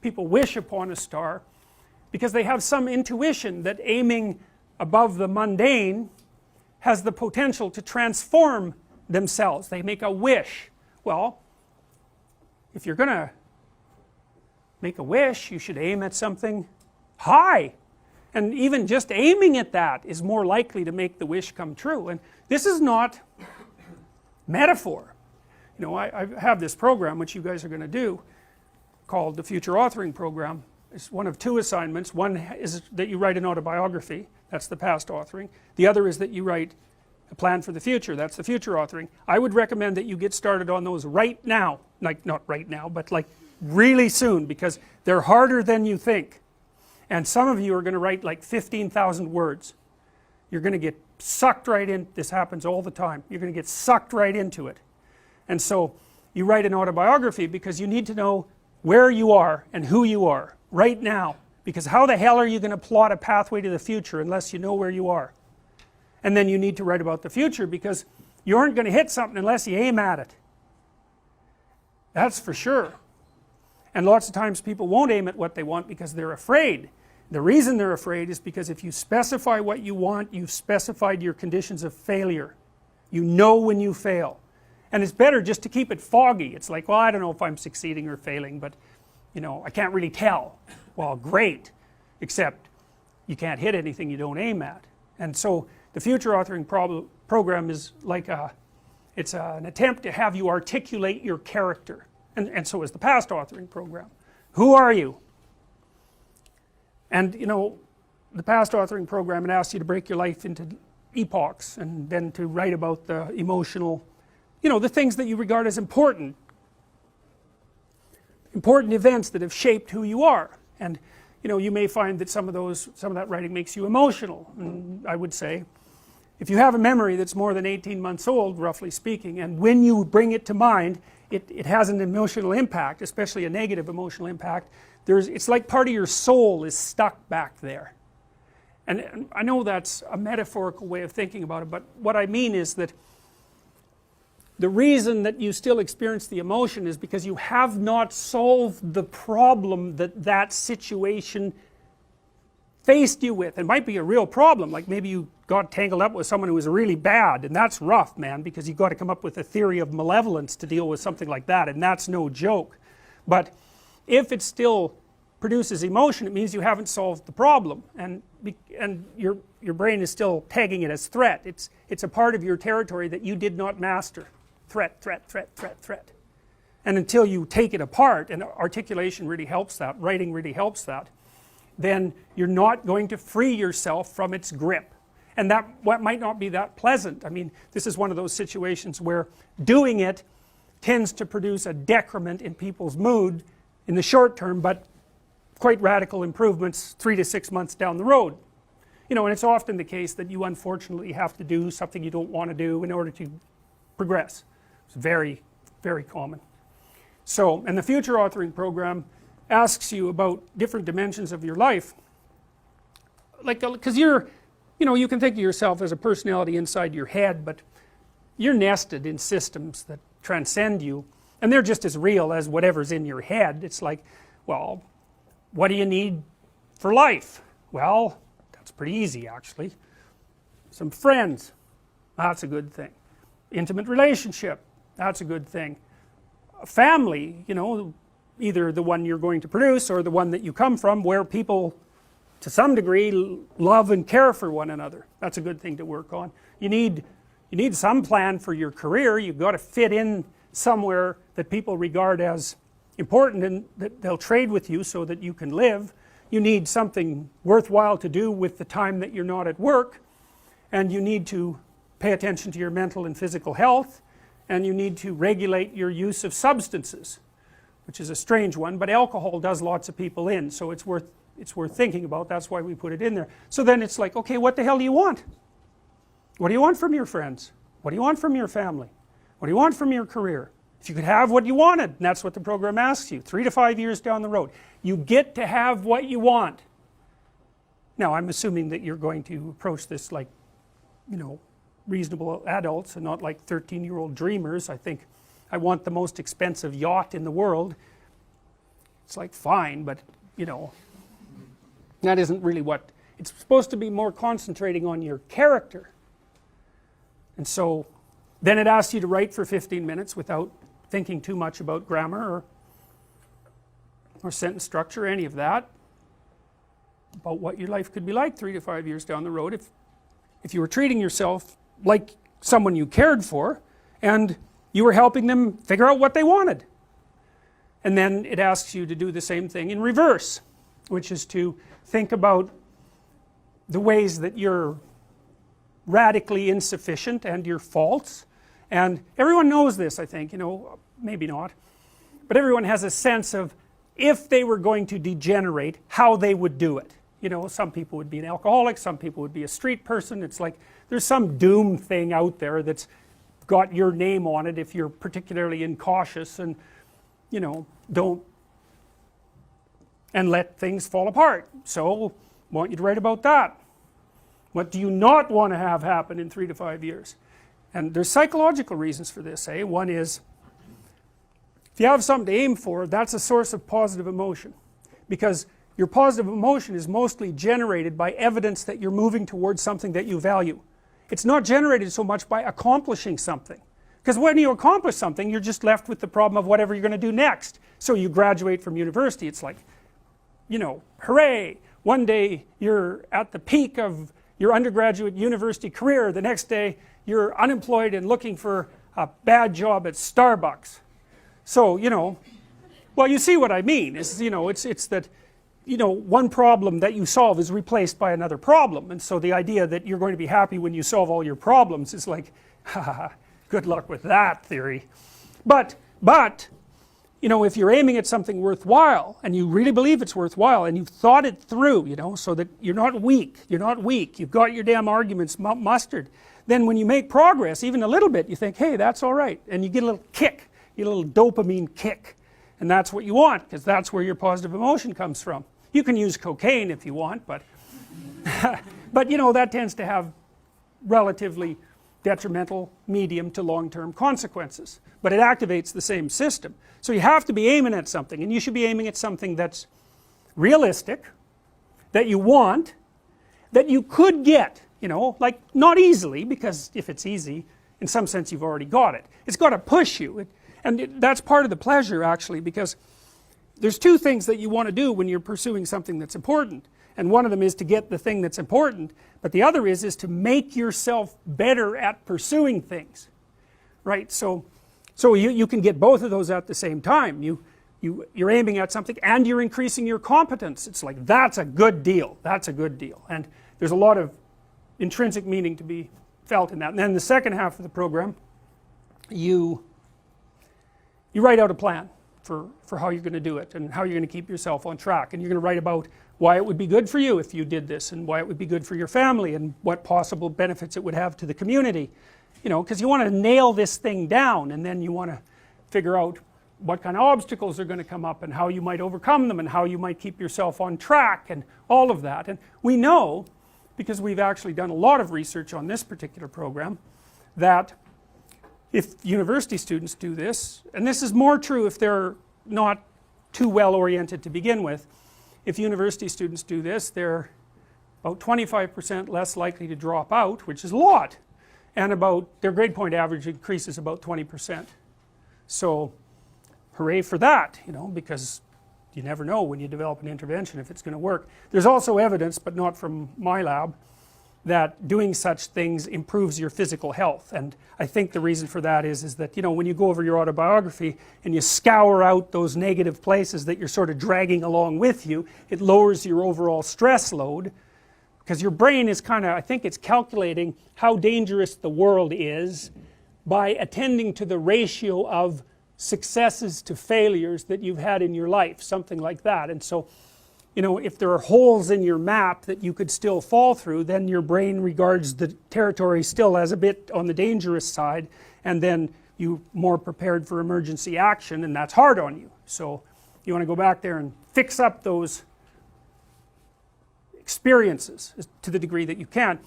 people wish upon a star because they have some intuition that aiming above the mundane has the potential to transform themselves. They make a wish. Well, if you're going to make a wish, you should aim at something high, and even just aiming at that is more likely to make the wish come true. And this is not metaphor. You know, I have this program which you guys are going to do called the Future Authoring Program. It's one of two assignments. One is that you write an autobiography, that's the past authoring. The other is that you write a plan for the future, that's the future authoring. I would recommend that you get started on those right now, like not right now, but like really soon, because they're harder than you think. And some of you are going to write like 15,000 words. You're going to get sucked right in. This happens all the time. You're going to get sucked right into it. And so you write an autobiography because you need to know where you are and who you are right now, because how the hell are you going to plot a pathway to the future unless you know where you are? And then you need to write about the future because you aren't going to hit something unless you aim at it. That's for sure. And lots of times people won't aim at what they want because they're afraid. The reason they're afraid is because if you specify what you want, you've specified your conditions of failure. You know when you fail. And it's better just to keep it foggy. It's like, well, I don't know if I'm succeeding or failing, but you know, I can't really tell. Well, great, except you can't hit anything you don't aim at. And so the future authoring program is like it's an attempt to have you articulate your character. And so is the past authoring program. Who are you? And you know, the past authoring program, it asks you to break your life into epochs and then to write about the emotional, you know, the things that you regard as important events that have shaped who you are. And you know, you may find that some of that writing makes you emotional. And I would say, if you have a memory that's more than 18 months old, roughly speaking, and when you bring it to mind, it has an emotional impact, especially a negative emotional impact. It's like part of your soul is stuck back there. And I know that's a metaphorical way of thinking about it, but what I mean is that the reason that you still experience the emotion is because you have not solved the problem that situation faced you with. It might be a real problem, like maybe you got tangled up with someone who was really bad, and that's rough, man, because you've got to come up with a theory of malevolence to deal with something like that, and that's no joke. But if it still produces emotion, it means you haven't solved the problem, and your brain is still tagging it as threat. It's a part of your territory that you did not master. Threat, threat, threat, threat, threat. And until you take it apart, and articulation really helps that, writing really helps that, then you're not going to free yourself from its grip. And that might not be that pleasant. I mean, this is one of those situations where doing it tends to produce a decrement in people's mood in the short term, but quite radical improvements 3 to 6 months down the road. You know, and it's often the case that you unfortunately have to do something you don't want to do in order to progress. It's very, very common. So, and the future authoring program asks you about different dimensions of your life, like, because you know, you can think of yourself as a personality inside your head, but you're nested in systems that transcend you, and they're just as real as whatever's in your head. It's like, well, what do you need for life? Well, that's pretty easy actually. Some friends, that's a good thing. Intimate relationship, that's a good thing. A family, you know, either the one you're going to produce or the one that you come from, where people to some degree love and care for one another. That's a good thing to work on. You need some plan for your career. You've got to fit in somewhere that people regard as important and that they'll trade with you so that you can live. You need something worthwhile to do with the time that you're not at work, and you need to pay attention to your mental and physical health, and you need to regulate your use of substances, which is a strange one, but alcohol does lots of people in, so it's worth thinking about. That's why we put it in there. So then it's like, okay, what the hell do you want? What do you want from your friends? What do you want from your family? What do you want from your career? If you could have what you wanted, and that's what the program asks you, 3 to 5 years down the road, you get to have what you want. Now, I'm assuming that you're going to approach this like, you know, reasonable adults and not like 13-year-old dreamers. I think I want the most expensive yacht in the world. it's like fine, but you know, that isn't really what, it's supposed to be more concentrating on your character. And so then it asks you to write for 15 minutes without thinking too much about grammar or sentence structure, any of that, about what your life could be like 3 to 5 years down the road if you were treating yourself like someone you cared for and you were helping them figure out what they wanted. And then it asks you to do the same thing in reverse, which is to think about the ways that you're radically insufficient and your faults. And everyone knows this, I think, you know, maybe not, but everyone has a sense of if they were going to degenerate, how they would do it. You know, some people would be an alcoholic, some people would be a street person. It's like there's some doom thing out there that's got your name on it if you're particularly incautious and, you know, don't and let things fall apart. So I want you to write about that. What do you not want to have happen in 3 to 5 years? And there's psychological reasons for this. One is, if you have something to aim for, that's a source of positive emotion, because your positive emotion is mostly generated by evidence that you're moving towards something that you value. It's not generated so much by accomplishing something, because when you accomplish something you're just left with the problem of whatever you're going to do next. So you graduate from university, it's like, you know, hooray, one day you're at the peak of your undergraduate university career, the next day you're unemployed and looking for a bad job at Starbucks. So, you know, well, you see what I mean, is, you know, it's that, you know, one problem that you solve is replaced by another problem, and so the idea that you're going to be happy when you solve all your problems is like, haha, good luck with that theory. But, you know, if you're aiming at something worthwhile, and you really believe it's worthwhile, and you've thought it through, you know, so that you're not weak, you've got your damn arguments mustered, then when you make progress, even a little bit, you think, hey, that's alright, and you get a little kick, you get a little dopamine kick, and that's what you want, because that's where your positive emotion comes from. You can use cocaine if you want, but but you know, that tends to have relatively detrimental medium to long-term consequences, but it activates the same system. So you have to be aiming at something, and you should be aiming at something that's realistic, that you want, that you could get, you know, like not easily, because if it's easy, in some sense you've already got it. It's got to push you, that's part of the pleasure actually, because there's two things that you want to do when you're pursuing something that's important, and one of them is to get the thing that's important, but the other is to make yourself better at pursuing things, right? So you can get both of those at the same time. You're aiming at something and you're increasing your competence. It's like, that's a good deal, and there's a lot of intrinsic meaning to be felt in that. And then the second half of the program, you write out a plan for how you're going to do it, and how you're going to keep yourself on track, and you're going to write about why it would be good for you if you did this, and why it would be good for your family, and what possible benefits it would have to the community, you know, because you want to nail this thing down, and then you want to figure out what kind of obstacles are going to come up, and how you might overcome them, and how you might keep yourself on track, and all of that. And we know, because we've actually done a lot of research on this particular program, that if university students do this, and this is more true if they're not too well oriented to begin with, if university students do this, they're about 25% less likely to drop out, which is a lot, and about their grade point average increases about 20%. So hooray for that, you know, because you never know when you develop an intervention if it's going to work. There's also evidence, but not from my lab, that doing such things improves your physical health, and I think the reason for that is that, you know, when you go over your autobiography and you scour out those negative places that you're sort of dragging along with you, it lowers your overall stress load, because your brain is kind of, I think it's calculating how dangerous the world is by attending to the ratio of successes to failures that you've had in your life, something like that. And so, you know, if there are holes in your map that you could still fall through, then your brain regards the territory still as a bit on the dangerous side, and then you're more prepared for emergency action, and that's hard on you. So you want to go back there and fix up those experiences to the degree that you can.